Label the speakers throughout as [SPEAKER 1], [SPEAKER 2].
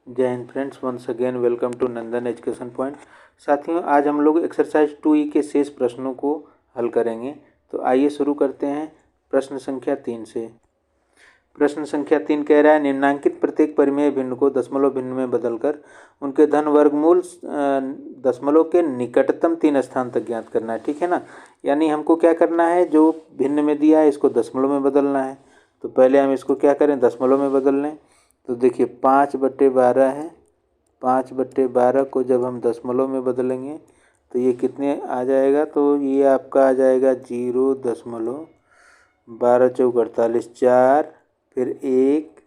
[SPEAKER 1] जय Hind friends, once again welcome to Nandan education point. साथियों, आज हम लोग एक्सरसाइज 2E के शेष प्रश्नों को हल करेंगे। तो आइए शुरू करते हैं प्रश्न संख्या 3 से। प्रश्न संख्या 3 कह रहा है, निम्नांकित प्रत्येक परिमेय भिन्न को दशमलव भिन्न में बदलकर उनके धन वर्गमूल दशमलव के निकटतम 3 स्थान तक ज्ञात करना है। ठीक है ना। यानी हमको क्या करना है, जो भिन्न में दिया है इसको दशमलव में बदलना है। तो पहले हम इसको क्या करें, दशमलव में बदल लें। तो देखिए 5/12 है। 5/12 को जब हम दशमलव में बदलेंगे तो ये कितने आ जाएगा, तो ये आपका आ जाएगा 0.12 चौक 48, 4 फिर 1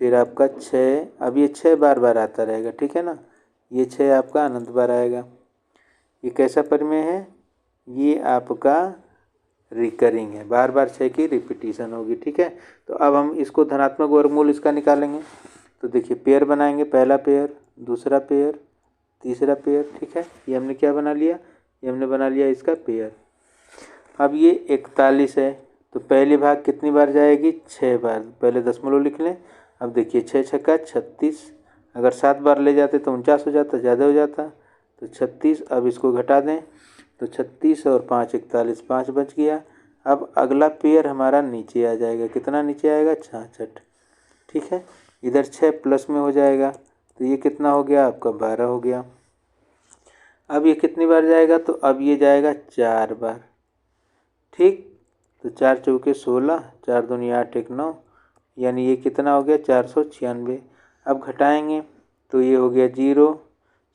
[SPEAKER 1] फिर आपका 6। अब ये 6 बार बार आता रहेगा। ठीक है ना। ये 6 आपका अनंत बार आएगा। ये कैसा परिमेय है, ये आपका रिकरिंग है, बार बार 6 की रिपीटिशन होगी। ठीक है। तो अब हम इसको धनात्मक वर्गमूल इसका निकालेंगे। तो देखिए पेयर बनाएंगे, पहला पेयर, दूसरा पेयर, तीसरा पेयर। ठीक है। ये हमने क्या बना लिया, ये हमने बना लिया इसका पेयर। अब ये 41 है, तो पहली भाग कितनी बार जाएगी, 6 बार। पहले दशमलव लिख लें। अब देखिए 6 छक्का 36, अगर 7 बार ले जाते तो 49 हो जाता, ज़्यादा हो जाता। तो 36, अब इसको घटा दें तो 36 और 5 41, 5 बच गया। अब अगला पेयर हमारा नीचे आ जाएगा, कितना नीचे आएगा, 66। ठीक है। इधर 6 प्लस में हो जाएगा, तो ये कितना हो गया आपका, 12 हो गया। अब ये कितनी बार जाएगा, तो अब ये जाएगा 4 बार। ठीक। तो 4 चौके 16, 4 दूनी 8 1 9, यानी ये कितना हो गया, 496। अब घटाएंगे तो ये हो गया 0,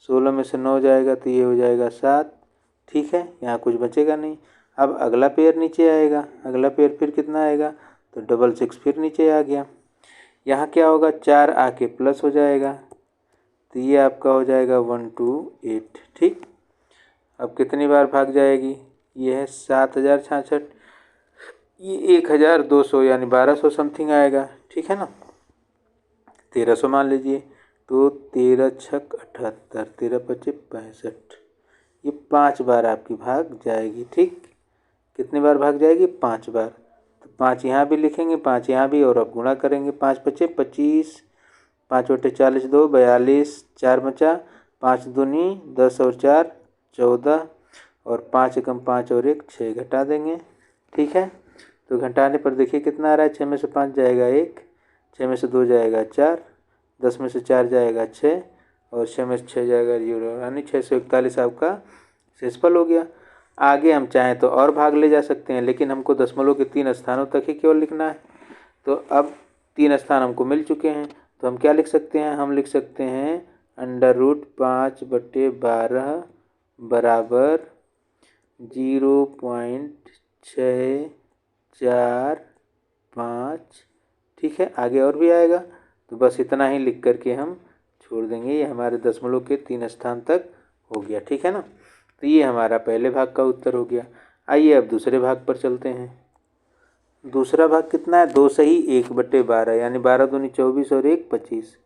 [SPEAKER 1] 16 में से 9 जाएगा तो ये हो जाएगा 7। ठीक है, यहाँ कुछ बचेगा नहीं। अब अगला पेयर नीचे आएगा, अगला पेयर फिर कितना आएगा, तो 66 फिर नीचे आ गया। यहाँ क्या होगा, 4 आके प्लस हो जाएगा, तो ये आपका हो जाएगा 128। ठीक। अब कितनी बार भाग जाएगी, ये है 7066, ये 1200 यानी 1200 समथिंग आएगा। ठीक है ना। 1300 मान लीजिए, तो 13 छक 78, 13 पचे 65, ये 5 बार आपकी भाग जाएगी। ठीक। कितनी बार भाग जाएगी, 5 बार। तो 5 यहाँ भी लिखेंगे, 5 यहाँ भी, और अब गुणा करेंगे। 5 पचे 25, 5 बटे 40 2 42, 4 बचा, 5 दूनी 10 और 4 14, और 5 एकम 5 और 1 6 घटा देंगे। ठीक है। तो घटाने पर देखिए कितना आ रहा है, 6 में से 5 जाएगा 1, 6 में से 2 जाएगा 4, 10 में से 4 जाएगा 6, और 6 में से 6 जाएगा 0, यानी 641 आपका शेषफल हो गया। आगे हम चाहें तो और भाग ले जा सकते हैं, लेकिन हमको दशमलव के 3 स्थानों तक ही केवल लिखना है। तो अब 3 स्थान हमको मिल चुके हैं, तो हम क्या लिख सकते हैं, हम लिख सकते हैं √5/12 बराबर 0.645। ठीक है। आगे और भी आएगा, तो बस इतना ही लिख करके हम छोड़ देंगे। ये हमारे दशमलव के 3 स्थान तक हो गया। ठीक है ना। तो ये हमारा पहले भाग का उत्तर हो गया। आइए अब दूसरे भाग पर चलते हैं। दूसरा भाग कितना है, 2 सही 1/12, यानी 12 दूनी 24 और 1 25।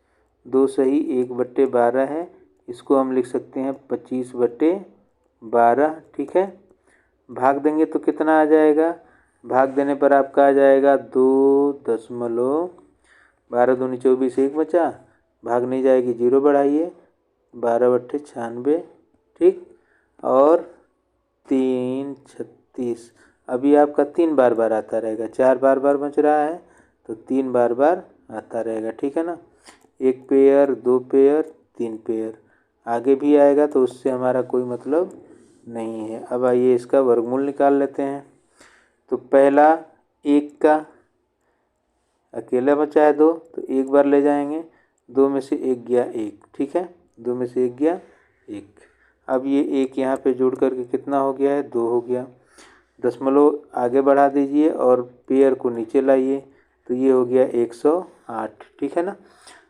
[SPEAKER 1] 2 सही 1/12 है, इसको हम लिख सकते हैं 25/12। ठीक है। भाग देंगे तो कितना आ जाएगा, भाग देने पर आपका आ जाएगा 2.12 दूनी 24, 1 बचा, भाग नहीं जाएगी 0 बढ़ाइए, 12/96। ठीक। और 3 36, अभी आपका 3 बार बार आता रहेगा, 4 बार बार बच रहा है तो 3 बार बार आता रहेगा। ठीक है ना। 1 पेयर, 2 पेयर, 3 पेयर, आगे भी आएगा तो उससे हमारा कोई मतलब नहीं है। अब आइए इसका वर्गमूल निकाल लेते हैं। तो पहला 1 का अकेला बचा है 2, तो 1 बार ले जाएंगे, 2 में से 1 गया 1। ठीक है। 2 में से 1 गया 1। अब ये 1 यहाँ पे जोड़ करके कितना हो गया है, 2 हो गया। दशमलव आगे बढ़ा दीजिए और पेयर को नीचे लाइए, तो ये हो गया 108। ठीक है ना।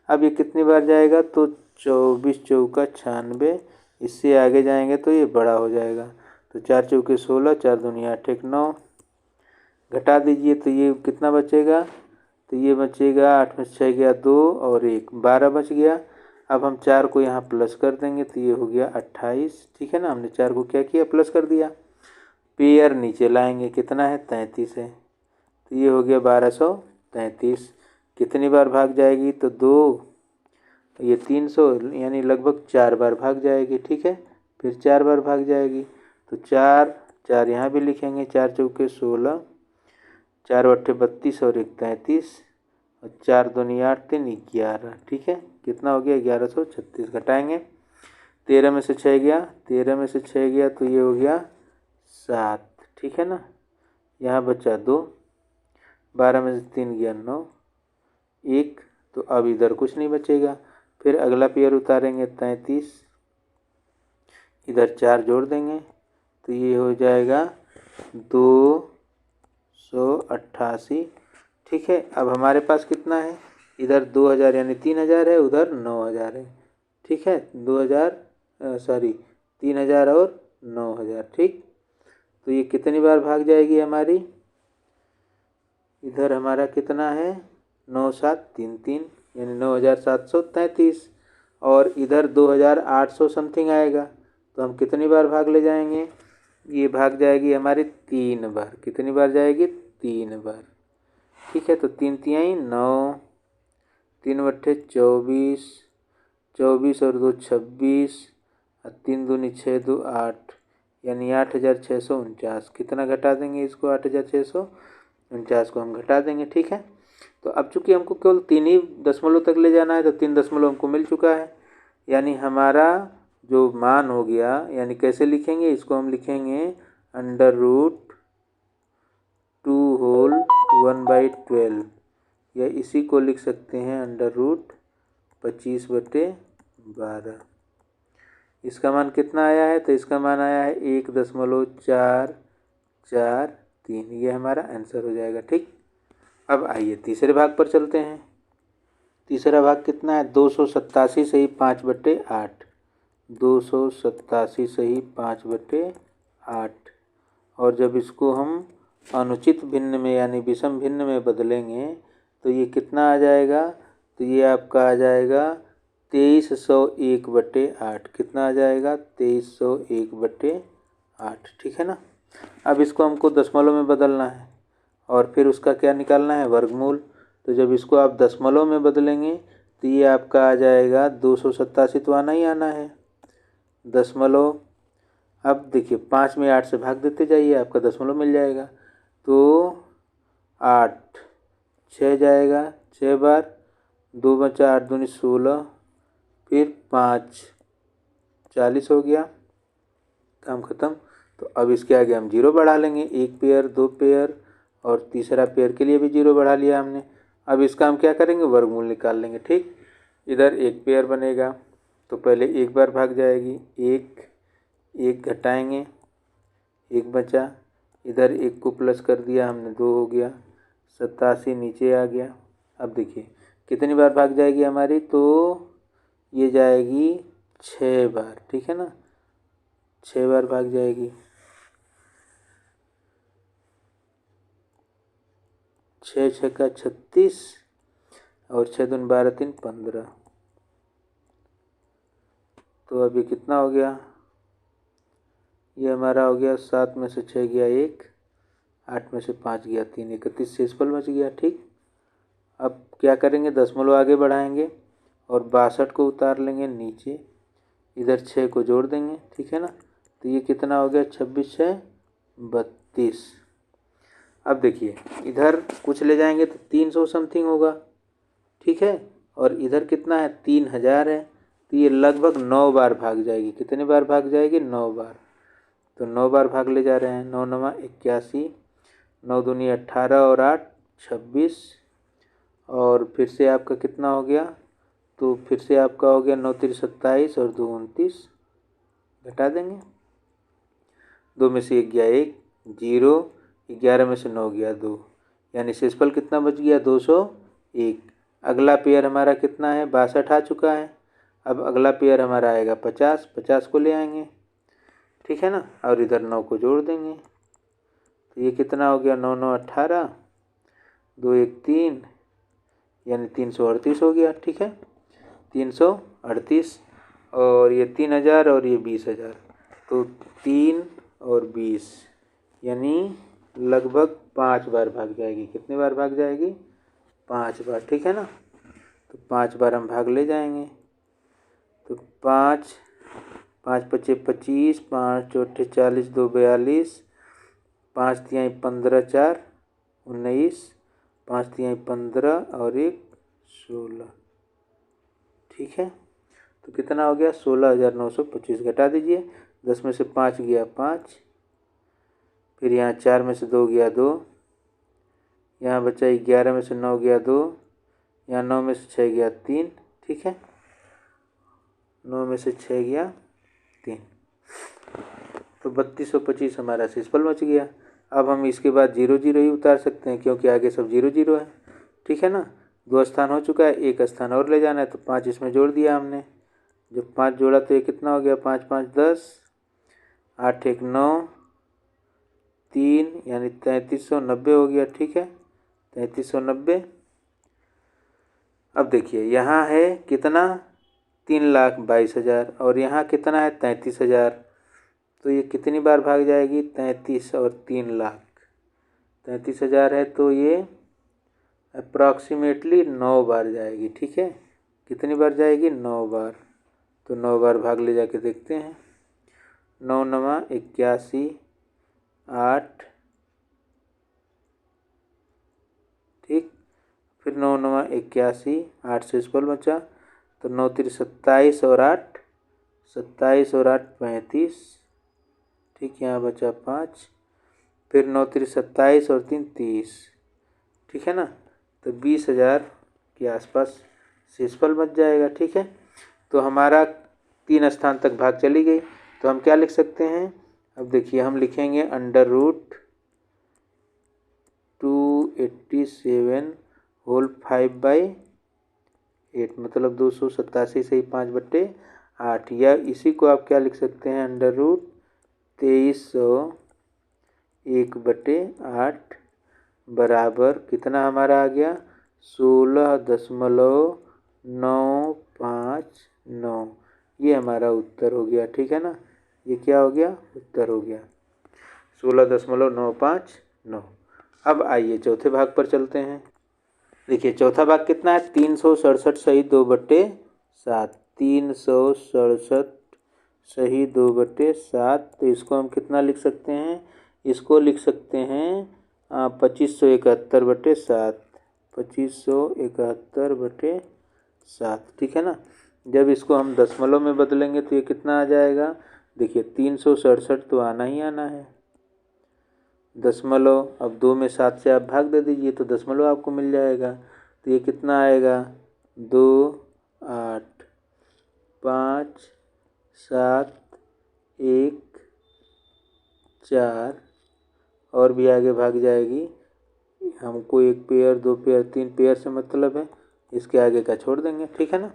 [SPEAKER 1] अब ये कितनी बार जाएगा, तो 24 चौका 96, इससे आगे जाएंगे तो ये बड़ा हो जाएगा। तो 4 चौके 16, 4 दूनी 8 1 9, घटा दीजिए तो ये कितना बचेगा, तो ये बचेगा 8 में 6 गया 2 और 1 12 बच गया। अब हम 4 को यहाँ प्लस कर देंगे तो ये हो गया 28। ठीक है ना। हमने 4 को क्या किया, प्लस कर दिया। पेयर नीचे लाएंगे, कितना है, 33 है, तो ये हो गया 1233। कितनी बार भाग जाएगी, तो 2, ये 300 यानी लगभग 4 बार भाग जाएगी। ठीक है, फिर 4 बार भाग जाएगी तो 4 4 यहाँ भी लिखेंगे, 4 चौके 16, 4 अट्ठे 32 और 1 33 और 4 दूनी 8 3 11। ठीक है, कितना हो गया 1136। घटाएंगे, 13 में से 6 गया, 13 में से 6 गया तो ये हो गया 7। ठीक है ना, यहाँ बचा 2, 12 में से 3 गया 9, 1 तो अब इधर कुछ नहीं बचेगा। फिर अगला पेयर उतारेंगे 33, इधर 4 जोड़ देंगे तो ये हो जाएगा 288। ठीक है, अब हमारे पास कितना है, इधर 2000 यानी 3000 है, उधर 9000 है। ठीक है, 3000 और 9000। ठीक, तो ये कितनी बार भाग जाएगी हमारी, इधर हमारा कितना है 9733 यानी 9733 और इधर 2800 समथिंग आएगा तो हम कितनी बार भाग ले जाएंगे, ये भाग जाएगी हमारी 3 बार। कितनी बार जाएगी, 3 बार। ठीक है, तो 3 तिहाई 9, 3 बट्ठे 24, 24 और 2 26 और 3 दूनी 6 2 8 यानी 8649। कितना घटा देंगे इसको, 8649 को हम घटा देंगे। ठीक है, तो अब चूंकि हमको केवल 3 ही दशमलव तक ले जाना है तो 3 दशमलव हमको मिल चुका है, यानी हमारा जो मान हो गया, यानी कैसे लिखेंगे इसको, हम लिखेंगे √2 होल 1/12 या इसी को लिख सकते हैं √25/12। इसका मान कितना आया है, तो इसका मान आया है 1.443। ये हमारा आंसर हो जाएगा। ठीक, अब आइए तीसरे भाग पर चलते हैं। तीसरा भाग कितना है, 287 सही 5/8, 287 सही 5/8। और जब इसको हम अनुचित भिन्न में यानी विषम भिन्न में बदलेंगे तो ये कितना आ जाएगा, तो ये आपका आ जाएगा 2301/8। कितना आ जाएगा, 2301/8। ठीक है ना, अब इसको हमको दशमलव में बदलना है और फिर उसका क्या निकालना है, वर्गमूल। तो जब इसको आप दशमलव में बदलेंगे तो ये आपका आ जाएगा 287 तो आना ही आना है दशमलव। अब देखिए 5 में 8 से भाग देते जाइए, आपका दशमलव मिल जाएगा। तो 8 6 जाएगा 6 बार, 2 बचा 8 दूनी 16, फिर 5 40 हो गया, काम ख़त्म। तो अब इसके आगे हम 0 बढ़ा लेंगे, 1 पेयर 2 पेयर और तीसरा पेयर के लिए भी 0 बढ़ा लिया हमने। अब इसका हम क्या करेंगे, वर्गमूल निकाल लेंगे। ठीक, इधर 1 पेयर बनेगा तो पहले 1 बार भाग जाएगी, 1 घटाएंगे, 1 बचा, इधर 1 को प्लस कर दिया हमने, 2 हो गया, 87 नीचे आ गया। अब देखिए कितनी बार भाग जाएगी हमारी, तो ये जाएगी 6 बार। ठीक है ना, 6 बार भाग जाएगी, 6 6 36 और 6 दूनी 12 3 15। तो अभी कितना हो गया, ये हमारा हो गया 7 में से 6 गया 1, 8 में से 5 गया 3, 31 शेषफल बच गया। ठीक, अब क्या करेंगे, दशमलव आगे बढ़ाएंगे और 62 को उतार लेंगे नीचे, इधर 6 को जोड़ देंगे। ठीक है ना, तो ये कितना हो गया, 26 6 32। अब देखिए इधर कुछ ले जाएंगे तो 300 समथिंग होगा। ठीक है, और इधर कितना है 3000 है, तो ये लगभग 9 बार भाग जाएगी। कितनी बार भाग जाएगी, 9 बार। तो 9 बार भाग ले जा रहे हैं, 9 9 81, 9 दूनी 18 और 8 26 और फिर से आपका कितना हो गया, तो फिर से आपका हो गया 9 3 27 और 2 29। घटा देंगे, 2 में से 1 गया 1 0, 11 में से 9 गया 2, यानी शेषफल कितना बच गया, 201। अगला पेयर हमारा कितना है, 62 आ चुका है। अब अगला पेयर हमारा आएगा 50, 50 को ले आएंगे। ठीक है ना, और इधर 9 को जोड़ देंगे तो ये कितना हो गया, 9 9 18, 2 1 3 यानी 338 हो गया। ठीक है, 338 और ये 3000 और ये 20000, तो 3 और 20 यानी लगभग 5 बार भाग जाएगी। कितनी बार भाग जाएगी, 5 बार। ठीक है ना, तो 5 बार हम भाग ले जाएंगे 5 5 पचे 25, 5 चौथे 40, 2 42, 5 तिहाई 15, 4 19, 5 तिहाई 15 और 1 16। ठीक है, तो कितना हो गया 16,925। घटा दीजिए, 10 में से 5 गया 5, फिर यहाँ 4 में से 2 गया 2, यहाँ बचा 11 में से 9 गया 2, यहाँ 9 में से 6 गया 3। ठीक है, 9 में से 6 गया 3, तो 3225 हमारा शेषफल बच गया। अब हम इसके बाद 0 0 ही उतार सकते हैं क्योंकि आगे सब 0 0 है। ठीक है ना, 2 स्थान हो चुका है, 1 स्थान और ले जाना है, तो 5 इसमें जोड़ दिया हमने। जब 5 जोड़ा तो ये कितना हो गया, 5 5 10, 8 1 9, 3 यानी 3390 हो गया। ठीक है, 3390। अब देखिए यहाँ है कितना 3,22,000 और यहाँ कितना है 33,000, तो ये कितनी बार भाग जाएगी 33 और 3 लाख। 33,000 है तो ये अप्रॉक्सीमेटली 9 बार जाएगी। ठीक है, कितनी बार जाएगी 9 बार, तो 9 बार भाग ले जाके देखते हैं। 9 9 81, 8, ठीक, फिर 9 9 81, 8 शेषफल बचा, तो 9 3 27 और 8 27 और 8 35। ठीक, यहाँ बचा 5, फिर 9 3 27 और 3 30। ठीक है ना, तो 20,000 के आसपास शेषफल बच जाएगा। ठीक है, तो हमारा 3 स्थान तक भाग चली गई, तो हम क्या लिख सकते हैं। अब देखिए हम लिखेंगे √287 होल 5/8, मतलब 287 से ही 5/8, या इसी को आप क्या लिख सकते हैं √2301/8 बराबर कितना हमारा आ गया 16,959। ये हमारा उत्तर हो गया। ठीक है ना, ये क्या हो गया, उत्तर हो गया 16,959। अब आइए चौथे भाग पर चलते हैं। देखिए चौथा भाग कितना है 367 सही 2/7, 367 सही 2/7, तो इसको हम कितना लिख सकते हैं, इसको लिख सकते हैं 2571/7, 2571/7। ठीक है ना, जब इसको हम दशमलव में बदलेंगे तो ये कितना आ जाएगा, देखिए 367 तो आना ही आना है, दशमलव, अब 2 में 7 से आप भाग दे दीजिए तो दशमलव आपको मिल जाएगा, तो ये कितना आएगा 2 8 5 7 1 4, और भी आगे भाग जाएगी, हमको 1 पेयर 2 पेयर 3 पेयर से मतलब है, इसके आगे का छोड़ देंगे। ठीक है ना,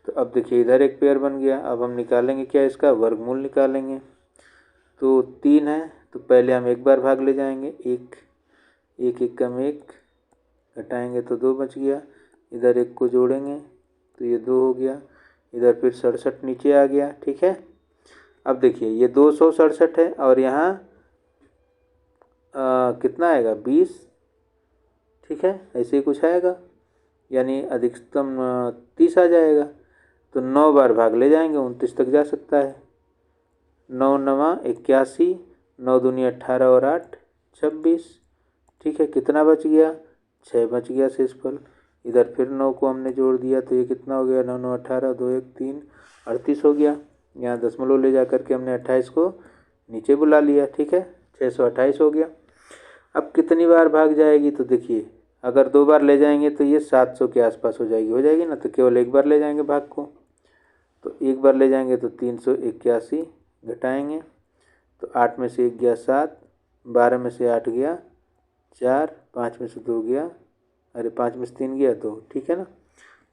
[SPEAKER 1] तो अब देखिए इधर 1 पेयर बन गया, अब हम निकालेंगे क्या, इसका वर्गमूल निकालेंगे। तो 3 है तो पहले हम 1 बार भाग ले जाएंगे, 1 1 1 कम 1, घटाएंगे तो 2 बच गया, इधर 1 को जोड़ेंगे तो ये 2 हो गया, इधर फिर 67 नीचे आ गया। ठीक है, अब देखिए ये 267 है और यहाँ कितना आएगा 20। ठीक है, ऐसे ही कुछ आएगा, यानी अधिकतम 30 आ जाएगा, तो 9 बार भाग ले जाएंगे 29 तक जा सकता है। 9 9 81, 9 दूनी 18 और 8 26। ठीक है, कितना बच गया 6 बच गया शेषफल, इधर फिर 9 को हमने जोड़ दिया तो ये कितना हो गया 9 9 18, 2 1 3 38 हो गया, यहाँ दशमलव ले जा करके हमने 28 को नीचे बुला लिया। ठीक है, 628 हो गया। अब कितनी बार भाग जाएगी, तो देखिए अगर 2 बार ले जाएंगे तो ये 700 के आसपास हो जाएगी ना, तो केवल 1 बार ले जाएंगे भाग को, तो 1 बार ले जाएंगे तो 381, घटाएंगे तो 8 में से 1 गया 7, 12 में से 8 गया 4, 5 में से 2 गया, अरे 5 में से 3 गया 2। ठीक है ना,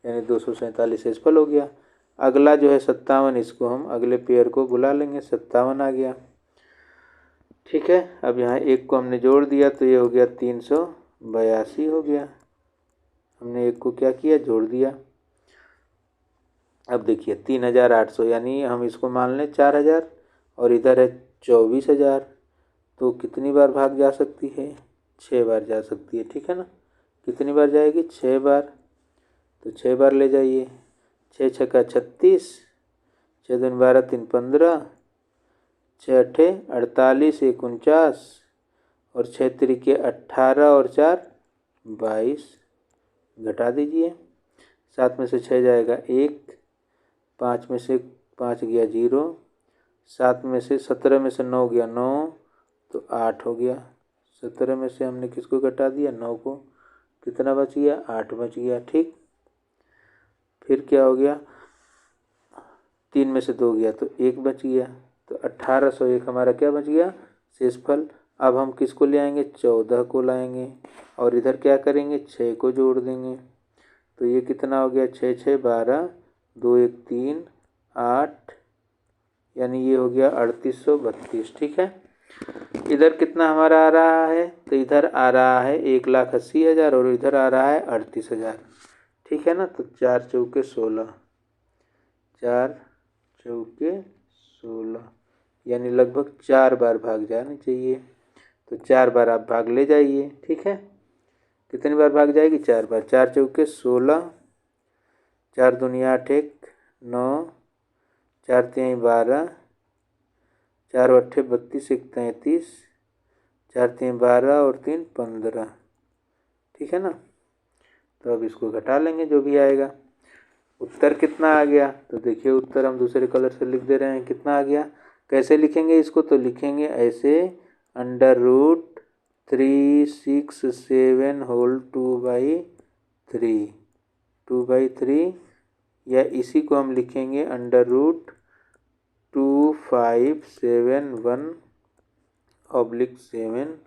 [SPEAKER 1] यानी 247 शेषफल हो गया। अगला जो है 57, इसको हम अगले पेयर को बुला लेंगे, 57 आ गया। ठीक है, अब यहाँ 1 को हमने जोड़ दिया तो ये हो गया 382 हो गया, हमने 1 को क्या किया जोड़ दिया। अब देखिए 3,800, यानी हम इसको मान लें 4,000 और इधर है 24,000, तो कितनी बार भाग जा सकती है 6 बार जा सकती है। ठीक है ना, कितनी बार जाएगी 6 बार, तो 6 बार ले जाइए, 6 6 36, 6 दूनी 12, 3 15, 6 अट्ठे 48, 1 49 और 6 त्रिके 18 और 4 22। घटा दीजिए। 7 में से 6 जाएगा 1, 5 में से 5 गया 0, 7 में से 17 में से 9 गया 9, तो 8 हो गया। 17 में से हमने किसको घटा दिया? 9 को। कितना बच गया? 8 बच गया। ठीक, फिर क्या हो गया? 3 में से 2 गया तो 1 बच गया, तो 1801 हमारा क्या बच गया? शेषफल। अब हम किसको ले आएंगे? 14 को लाएंगे और इधर क्या करेंगे? 6 को जोड़ देंगे। तो ये कितना हो गया? 6 6 12, 2 1 3 8, यानी ये हो गया 3832। ठीक है, इधर कितना हमारा आ रहा है? तो इधर आ रहा है 1,80,000 और इधर आ रहा है 38,000। ठीक है ना, तो 4 चौके 16, 4 चौके 16, यानी लगभग 4 बार भाग जाना चाहिए। तो 4 बार आप भाग ले जाइए। ठीक है, कितनी बार भाग जाएगी? 4 बार। 4 चौके 16, 4 दूनी 8 1 9, 4 तिहाई 12, 4 अट्ठे 32, 1 33, 4 तिहाई 12 और 3 15। ठीक है ना, तो अब इसको घटा लेंगे जो भी आएगा। उत्तर कितना आ गया? तो देखिए उत्तर हम दूसरे कलर से लिख दे रहे हैं। कितना आ गया? कैसे लिखेंगे इसको? तो लिखेंगे ऐसे, √367 होल 2/3, 2/3, या इसी को हम लिखेंगे √2571/7,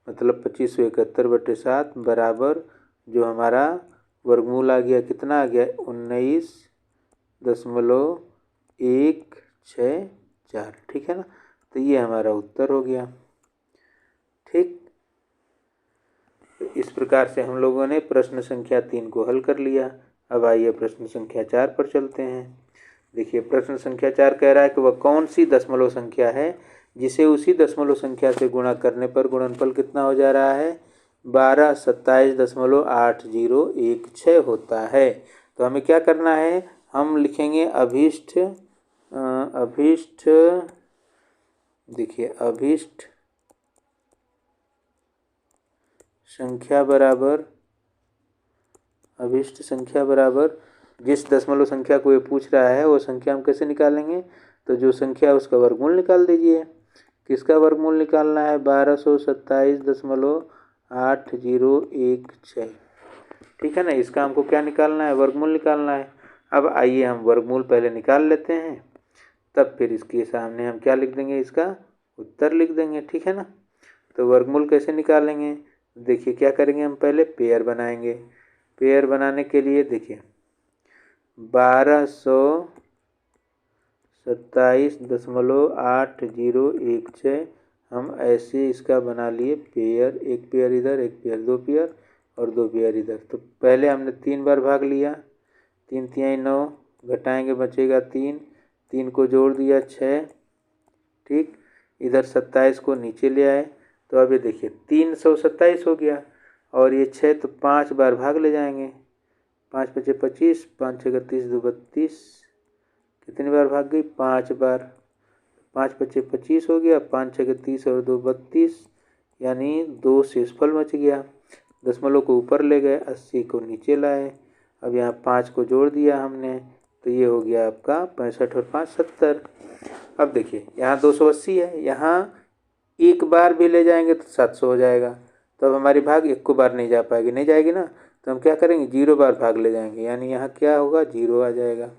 [SPEAKER 1] मतलब 2571/7 बराबर जो हमारा वर्गमूल आ गया, कितना आ गया? 19.164। ठीक है ना, तो ये हमारा उत्तर हो गया। ठीक, तो इस प्रकार से हम लोगों ने प्रश्न संख्या 3 को हल कर लिया। अब आइए प्रश्न संख्या 4 पर चलते हैं। देखिए प्रश्न संख्या 4 कह रहा है कि वह कौन सी दशमलव संख्या है जिसे उसी दशमलव संख्या से गुणा करने पर गुणनफल कितना हो जा रहा है? 1227.8016 होता है। तो हमें क्या करना है? हम लिखेंगे अभीष्ट, देखिए अभीष्ट संख्या बराबर जिस दशमलव संख्या को ये पूछ रहा है वो संख्या हम कैसे निकालेंगे? तो जो संख्या है उसका वर्गमूल निकाल दीजिए। किसका वर्गमूल निकालना है? 1227.8016। ठीक है ना, इसका हमको क्या निकालना है? वर्गमूल निकालना है। अब आइए हम वर्गमूल पहले निकाल लेते हैं, तब फिर इसके सामने हम क्या लिख देंगे? इसका उत्तर लिख देंगे। ठीक है ना, तो वर्गमूल कैसे निकालेंगे? देखिए क्या करेंगे, हम पहले पेयर बनाएंगे। पेयर बनाने के लिए देखिए 1227.8016 हम ऐसे इसका बना लिए पेयर, एक पेयर इधर, एक पेयर, 2 पेयर और 2 पेयर इधर। तो पहले हमने 3 बार भाग लिया, 3 तिहाई 9, घटाएंगे बचेगा 3, 3 को जोड़ दिया 6। ठीक, इधर 27 को नीचे ले आए, तो अब ये देखिए 327 हो गया और ये 6, तो 5 बार भाग ले जाएंगे। 5 × 5 = 25, 5 × 6 = 30, 2 × 32, कितनी बार भाग गई? 5 बार। 5 × 5 = 25 हो गया, 5 × 6 = 30 और 2 = 32, यानी 2 शेषफल बच गया। दशमलव को ऊपर ले गए, 80 को नीचे लाए। अब यहाँ 5 को जोड़ दिया हमने, तो ये हो गया आपका 65 और 5 70। अब देखिए यहाँ 280 है, यहाँ एक बार भी ले जाएंगे तो 700 हो जाएगा। तो अब हमारी भाग एक को बार नहीं जा पाएगी, नहीं जाएगी ना, तो हम क्या करेंगे? 0 बार भाग ले जाएंगे, यानी यहाँ क्या होगा? 0 आ जाएगा।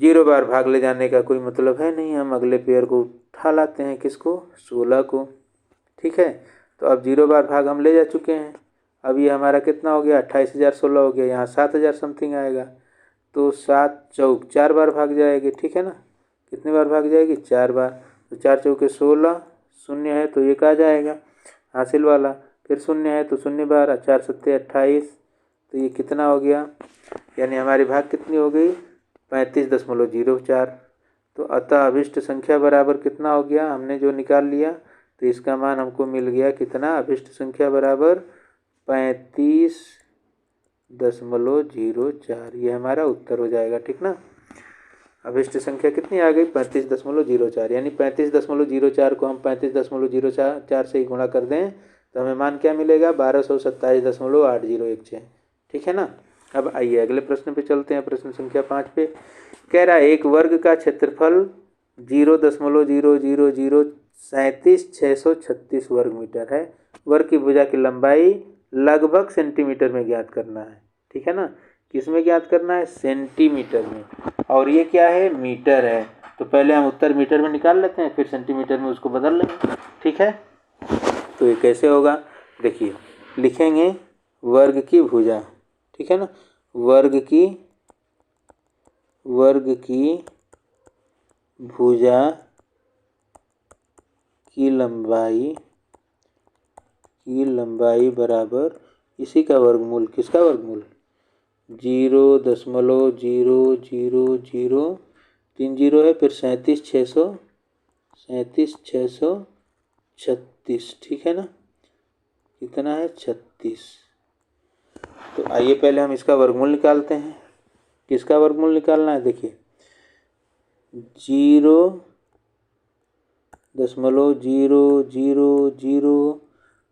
[SPEAKER 1] 0 बार भाग ले जाने का कोई मतलब है नहीं, हम अगले पेयर को उठा लाते हैं। किसको? 16 को। ठीक है, तो अब 0 बार भाग हम ले जा चुके हैं। अब ये हमारा कितना हो गया? 28,016 हो गया। यहाँ 7,000 समथिंग आएगा, तो 7 चौक 4 बार भाग जाएगी। ठीक है ना, कितनी बार भाग जाएगी? 4 बार। तो 4 चौके 16, शून्य है तो 1 आ जाएगा हासिल वाला, फिर शून्य है तो 0 बार, 4 7 28, तो ये कितना हो गया? यानी हमारी भाग कितनी हो गई? 35.04। तो अतः अभिष्ट संख्या बराबर कितना हो गया? हमने जो निकाल लिया, तो इसका मान हमको मिल गया कितना? अभिष्ट संख्या बराबर 35.04। ये हमारा उत्तर हो जाएगा। ठीक ना, अभिष्ट संख्या कितनी आ गई 35.04, यानी 35.04 को हम 35.04 से ही गुणा कर दें तो हमें मान क्या मिलेगा 1227.8016। ठीक है ना। अब आइए अगले प्रश्न पे चलते हैं, प्रश्न संख्या 5 पे कह रहा है एक वर्ग का क्षेत्रफल 0.00037,636 वर्ग मीटर है। वर्ग की भुजा की लंबाई लगभग सेंटीमीटर में ज्ञात करना है। ठीक है ना, किस में ज्ञात करना है, सेंटीमीटर में, और ये क्या है, मीटर है। तो पहले हम उत्तर मीटर में निकाल लेते हैं, फिर सेंटीमीटर में उसको बदल लेंगे। ठीक है, तो ये कैसे होगा, देखिए लिखेंगे वर्ग की भुजा, ठीक है ना, वर्ग की भुजा की लंबाई बराबर इसी का वर्गमूल, किसका वर्गमूल 0.00030 है, फिर 37,636, ठीक है ना, कितना है 36। तो आइए पहले हम इसका वर्गमूल निकालते हैं। किसका वर्गमूल निकालना है, देखिए 0.000,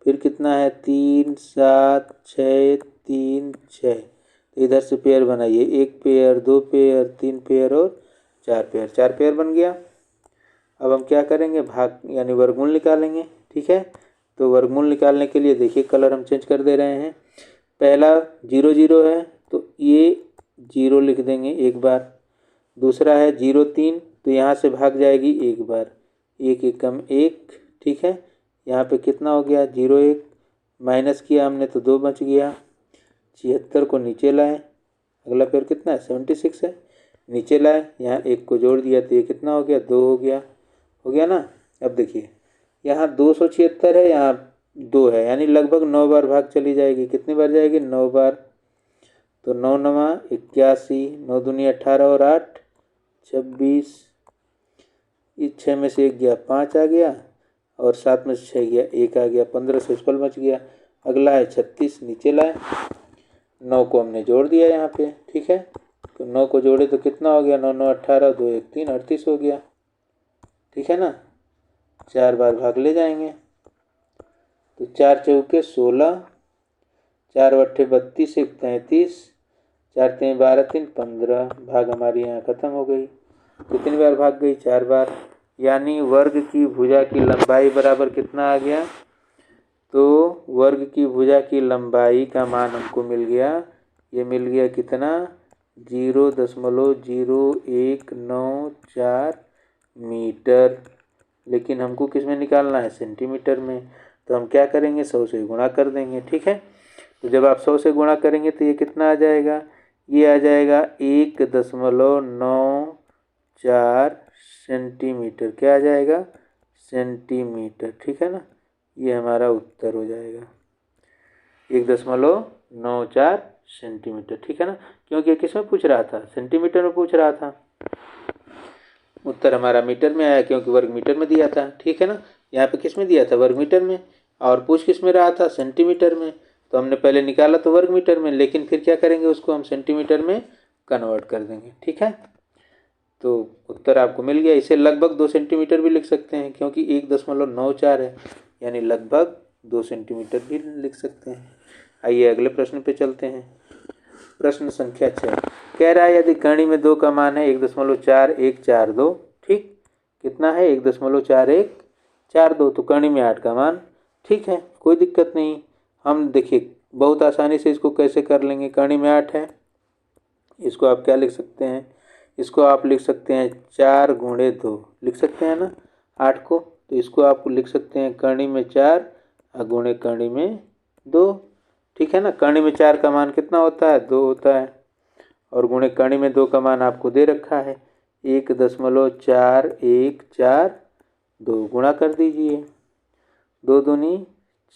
[SPEAKER 1] फिर कितना है 37636। तो इधर से पेयर बनाइए, 1 पेयर 2 पेयर 3 पेयर और 4 पेयर बन गया। अब हम क्या करेंगे, भाग यानी वर्गमूल निकालेंगे। ठीक है, तो वर्गमूल निकालने के लिए देखिए कलर हम चेंज कर दे रहे हैं। पहला 0 है तो ये 0 लिख देंगे एक बार। दूसरा है 0.3 तो यहाँ से भाग जाएगी एक बार, 1 एकम 1। ठीक है, यहाँ पे कितना हो गया 0.1, माइनस किया हमने तो 2 बच गया। 76 को नीचे लाए, अगला पेयर कितना है 76 है, नीचे लाए, यहाँ 1 को जोड़ दिया तो ये कितना हो गया 2 हो गया ना। अब देखिए यहाँ 276 है, यहाँ 2 है, यानी लगभग 9 बार भाग चली जाएगी। कितनी बार जाएगी 9 बार। तो 9 9 81, 9 दूनी 18 और 8 26, इस 6 में से 1 गया 5 आ गया, और 7 में से 6 गया 1 आ गया, 15 से फल बच गया। अगला है 36, नीचे लाए, 9 को हमने जोड़ दिया यहाँ पे। ठीक है, तो 9 को जोड़े तो कितना हो गया 9 9 18, 2 1 3 38 हो गया। ठीक है ना, 4 बार भाग ले जाएंगे तो 4 चौके 16, 4 अट्ठे 32, 1 33, 4 3 12 3 15, भाग हमारी यहाँ खत्म हो गई। कितनी बार भाग गई 4 बार, यानी वर्ग की भुजा की लंबाई बराबर कितना आ गया, तो वर्ग की भुजा की लंबाई का मान हमको मिल गया, ये मिल गया कितना 0.0194 मीटर। लेकिन हमको किस में निकालना है, सेंटीमीटर में। तो हम क्या करेंगे 100 से गुणा कर देंगे। ठीक है, तो जब आप 100 से गुणा करेंगे तो ये कितना आ जाएगा, ये आ जाएगा 1.94 सेंटीमीटर। क्या आ जाएगा, सेंटीमीटर। ठीक है ना, ये हमारा उत्तर हो जाएगा 1.94 सेंटीमीटर। ठीक है ना, क्योंकि किस में पूछ रहा था, सेंटीमीटर में पूछ रहा था। उत्तर हमारा मीटर में आया क्योंकि वर्ग मीटर में दिया था। ठीक है ना, यहाँ पे किस में दिया था, वर्ग मीटर में, और पूछ किस में रहा था, सेंटीमीटर में। तो हमने पहले निकाला तो वर्ग मीटर में, लेकिन फिर क्या करेंगे, उसको हम सेंटीमीटर में कन्वर्ट कर देंगे। ठीक है, तो उत्तर आपको मिल गया। इसे लगभग 2 सेंटीमीटर भी लिख सकते हैं, क्योंकि 1.94 है, यानी लगभग 2 सेंटीमीटर भी लिख सकते हैं। आइए अगले प्रश्न पे चलते हैं। प्रश्न संख्या 6 कह रहा है यदि कर्ण में 2 का मान है 1.4142, ठीक, कितना है 1.4142, तो कर्ण में 8 का मान। ठीक है, कोई दिक्कत नहीं। हम देखिए बहुत आसानी से इसको कैसे कर लेंगे, कर्ण में 8 है, इसको आप क्या लिख सकते हैं, इसको आप लिख सकते हैं 4 गुणे 2 लिख सकते हैं ना 8 को। तो इसको आप लिख सकते हैं कर्ण में 4 और गुणे कर्ण में 2। ठीक है ना, कर्ण में 4 का मान कितना होता है 2 होता है, और गुणे कर्ण में 2 का मान आपको दे रखा है 1.4142। गुणा कर दीजिए, 2 दूनी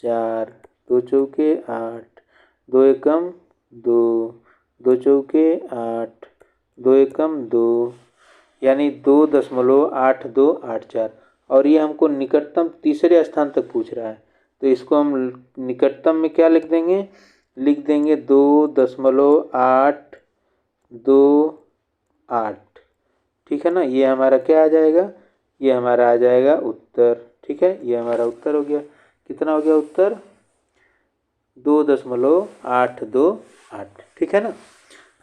[SPEAKER 1] 4, 2 चौके 8, 2 एकम 2, 2 चौके 8, 2 एकम 2, यानी 2.8284। और ये हमको निकटतम तीसरे स्थान तक पूछ रहा है, तो इसको हम निकटतम में क्या लिख देंगे, लिख देंगे 2.828। है ना। ये हमारा क्या आ जाएगा, ये हमारा आ जाएगा उत्तर। ठीक है, ये हमारा उत्तर हो गया। कितना हो गया उत्तर, 2.828। ठीक है ना।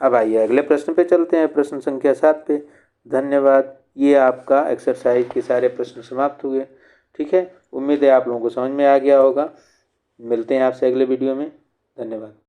[SPEAKER 1] अब आइए अगले प्रश्न पे चलते हैं, प्रश्न संख्या 7 पे। धन्यवाद। ये आपका एक्सरसाइज के सारे प्रश्न समाप्त हुए। ठीक है, उम्मीद है आप लोगों को समझ में आ गया होगा। मिलते हैं आपसे अगले वीडियो में। धन्यवाद।